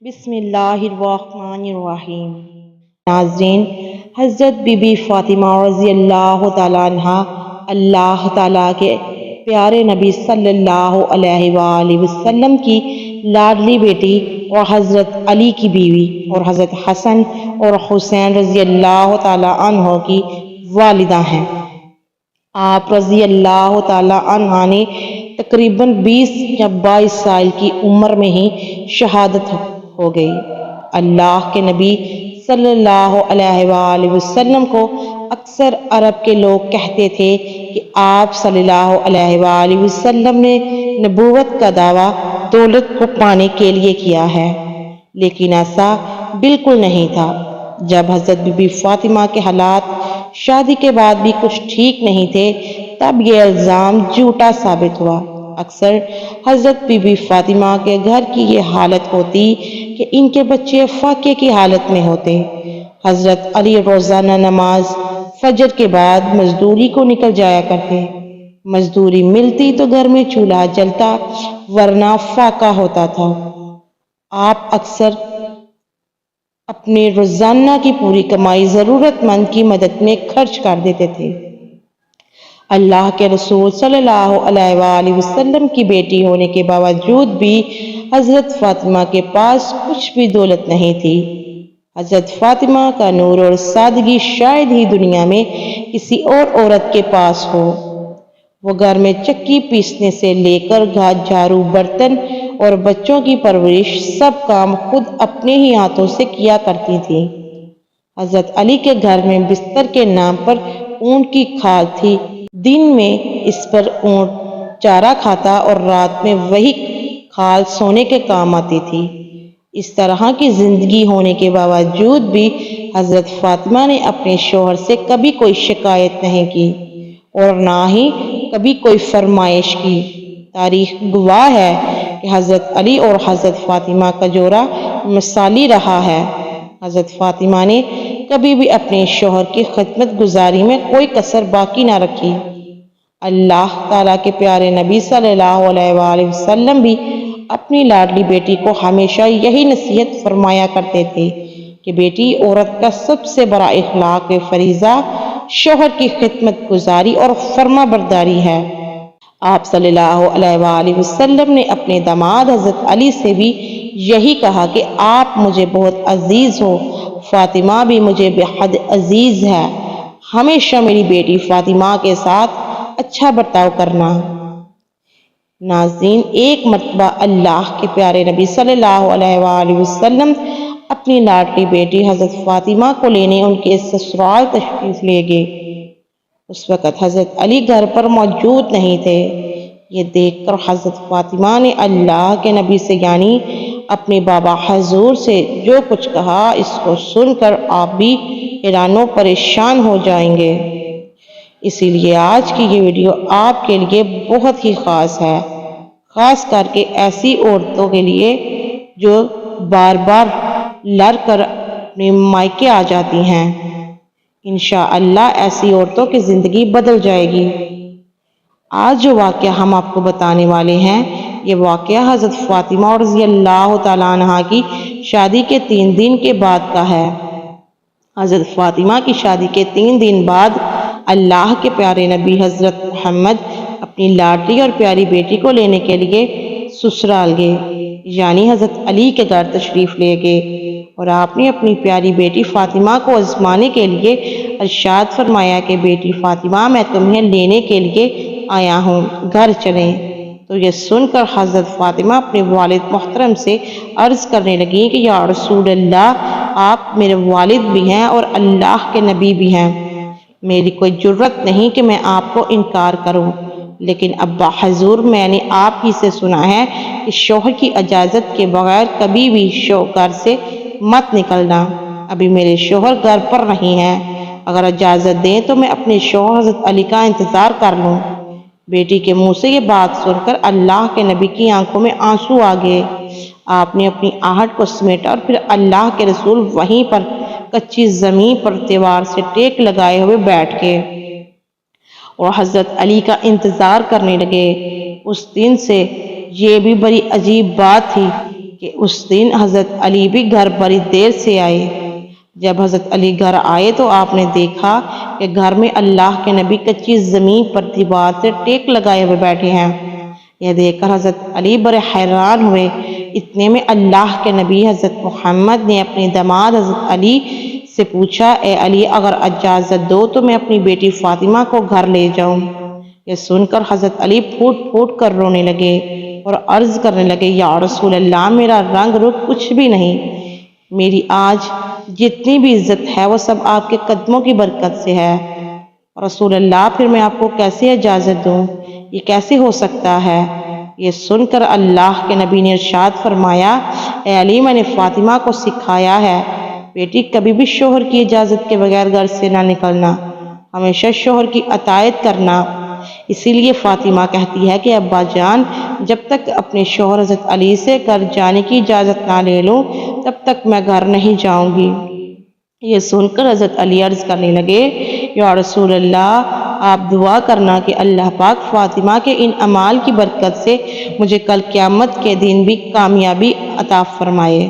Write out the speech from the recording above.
بسم اللہ الرحمن الرحیم۔ ناظرین، حضرت بی بی فاطمہ رضی اللہ تعالیٰ عنہ اللہ تعالیٰ کے پیارے نبی صلی اللہ علیہ وآلہ وسلم کی لاڈلی بیٹی اور حضرت علی کی بیوی اور حضرت حسن اور حسین رضی اللہ تعالیٰ عنہ کی والدہ ہیں۔ آپ رضی اللہ تعالیٰ عنہ نے تقریباً 20 یا 22 سال کی عمر میں ہی شہادت ہو گئی۔ اللہ کے نبی صلی اللہ علیہ وآلہ وسلم کو اکثر عرب کے لوگ کہتے تھے کہ آپ صلی اللہ علیہ وآلہ وسلم نے نبوت کا دعویٰ دولت کو پانے کے لیے کیا ہے، لیکن ایسا بالکل نہیں تھا۔ جب حضرت بی بی فاطمہ کے حالات شادی کے بعد بھی کچھ ٹھیک نہیں تھے، تب یہ الزام جھوٹا ثابت ہوا۔ اکثر حضرت بی بی فاطمہ کے گھر کی یہ حالت ہوتی کہ ان کے بچے فاقے کی حالت میں ہوتے۔ حضرت علی روزانہ نماز فجر کے بعد مزدوری کو نکل جایا کرتے۔ مزدوری ملتی تو گھر میں چولہا جلتا، ورنہ فاقہ ہوتا تھا۔ آپ اکثر اپنے روزانہ کی پوری کمائی ضرورت مند کی مدد میں خرچ کر دیتے تھے۔ اللہ کے رسول صلی اللہ علیہ وآلہ وسلم کی بیٹی ہونے کے باوجود بھی حضرت فاطمہ کے پاس کچھ بھی دولت نہیں تھی۔ حضرت فاطمہ کا نور اور سادگی شاید ہی دنیا میں کسی اور عورت کے پاس ہو۔ وہ گھر میں چکی پیسنے سے لے کر جھاڑو، برتن اور بچوں کی پرورش سب کام خود اپنے ہی ہاتھوں سے کیا کرتی تھی۔ حضرت علی کے گھر میں بستر کے نام پر اونٹ کی کھال تھی۔ دن میں اس پر اونٹ چارہ کھاتا اور رات میں وہی کھال سونے کے کام آتی تھی۔ اس طرح کی زندگی ہونے کے باوجود بھی حضرت فاطمہ نے اپنے شوہر سے کبھی کوئی شکایت نہیں کی اور نہ ہی کبھی کوئی فرمائش کی۔ تاریخ گواہ ہے کہ حضرت علی اور حضرت فاطمہ کا جوڑا مثالی رہا ہے۔ حضرت فاطمہ نے کبھی بھی اپنے شوہر کی خدمت گزاری میں کوئی کسر باقی نہ رکھی۔ اللہ تعالیٰ کے پیارے نبی صلی اللہ علیہ وآلہ وسلم بھی اپنی لاڈلی بیٹی کو ہمیشہ یہی نصیحت فرمایا کرتے تھے کہ بیٹی، عورت کا سب سے بڑا اخلاق فریضہ شوہر کی خدمت گزاری اور فرما برداری ہے۔ آپ صلی اللہ علیہ وآلہ وسلم نے اپنے داماد حضرت علی سے بھی یہی کہا کہ آپ مجھے بہت عزیز ہو، فاطمہ بھی مجھے بے حد عزیز ہے، ہمیشہ میری بیٹی فاطمہ کے ساتھ اچھا برتاؤ کرنا۔ ناظرین، ایک مرتبہ اللہ کے پیارے نبی صلی اللہ علیہ وآلہ وسلم اپنی لاڈلی بیٹی حضرت فاطمہ کو لینے ان کے سسرال تشریف لے گئے۔ اس وقت حضرت علی گھر پر موجود نہیں تھے۔ یہ دیکھ کر حضرت فاطمہ نے اللہ کے نبی سے یعنی اپنے بابا حضور سے جو کچھ کہا، اس کو سن کر آپ بھی حیران و پریشان ہو جائیں گے۔ اسی لیے آج کی یہ ویڈیو آپ کے لیے بہت ہی خاص ہے، خاص کر کے ایسی عورتوں کے لیے جو بار بار لڑ کر اپنے مائکے آ جاتی ہیں۔ انشاءاللہ ایسی عورتوں کی زندگی بدل جائے گی۔ آج جو واقعہ ہم آپ کو بتانے والے ہیں، یہ واقعہ حضرت فاطمہ رضی اللہ تعالیٰ عنہ کی شادی کے 3 دن کے بعد کا ہے۔ حضرت فاطمہ کی شادی کے 3 دن بعد اللہ کے پیارے نبی حضرت محمد اپنی لاڈلی اور پیاری بیٹی کو لینے کے لیے سسرال گئے، یعنی حضرت علی کے گھر تشریف لے گئے، اور آپ نے اپنی پیاری بیٹی فاطمہ کو آزمانے کے لیے ارشاد فرمایا کہ بیٹی فاطمہ، میں تمہیں لینے کے لیے آیا ہوں، گھر چلیں۔ تو یہ سن کر حضرت فاطمہ اپنے والد محترم سے عرض کرنے لگیں کہ یا رسول اللہ، آپ میرے والد بھی ہیں اور اللہ کے نبی بھی ہیں، میری کوئی جرت نہیں کہ میں آپ کو انکار کروں، لیکن ابا حضور، میں نے آپ ہی سے سنا ہے کہ شوہر کی اجازت کے بغیر کبھی بھی گھر سے مت نکلنا۔ ابھی میرے شوہر گھر پر نہیں ہیں، اگر اجازت دیں تو میں اپنے شوہر حضرت علی کا انتظار کر لوں۔ بیٹی کے منہ سے یہ بات سن کر اللہ کے نبی کی آنکھوں میں آنسو آ گئے۔ آپ نے اپنی آہٹ کو سمیٹا اور پھر اللہ کے رسول وہیں پر کچی زمین پر دیوار سے ٹیک لگائے ہوئے بیٹھ گئے اور حضرت علی کا انتظار کرنے لگے۔ اس دن سے یہ بھی بڑی عجیب بات تھی کہ اس دن حضرت علی بھی گھر بڑی دیر سے آئے۔ جب حضرت علی گھر آئے تو آپ نے دیکھا کہ گھر میں اللہ کے نبی کچی زمین پر دیوار سے ٹیک لگائے ہوئے بیٹھے ہیں۔ یہ دیکھ کر حضرت علی بڑے حیران ہوئے۔ اتنے میں اللہ کے نبی حضرت محمد نے اپنے داماد حضرت علی سے پوچھا، اے علی، اگر اجازت دو تو میں اپنی بیٹی فاطمہ کو گھر لے جاؤں۔ یہ سن کر حضرت علی پھوٹ پھوٹ کر رونے لگے اور عرض کرنے لگے، یا رسول اللہ، میرا رنگ روپ کچھ بھی نہیں، میری آج جتنی بھی عزت ہے وہ سب آپ کے قدموں کی برکت سے ہے۔ رسول اللہ، پھر میں آپ کو کیسے اجازت دوں؟ یہ کیسے ہو سکتا ہے؟ یہ سن کر اللہ کے نبی نے ارشاد فرمایا، اے علی، میں نے فاطمہ کو سکھایا ہے بیٹی کبھی بھی شوہر کی اجازت کے بغیر گھر سے نہ نکلنا، ہمیشہ شوہر کی اطاعت کرنا۔ اسی لیے فاطمہ کہتی ہے کہ ابا جان، جب تک اپنے شوہر حضرت علی سے گھر جانے کی اجازت نہ لے لوں تب تک میں گھر نہیں جاؤں گی۔ یہ سن کر حضرت علی عرض کرنے لگے، یا رسول اللہ، آپ دعا کرنا کہ اللہ پاک فاطمہ کے ان اعمال کی برکت سے مجھے کل قیامت کے دن بھی کامیابی عطا فرمائے۔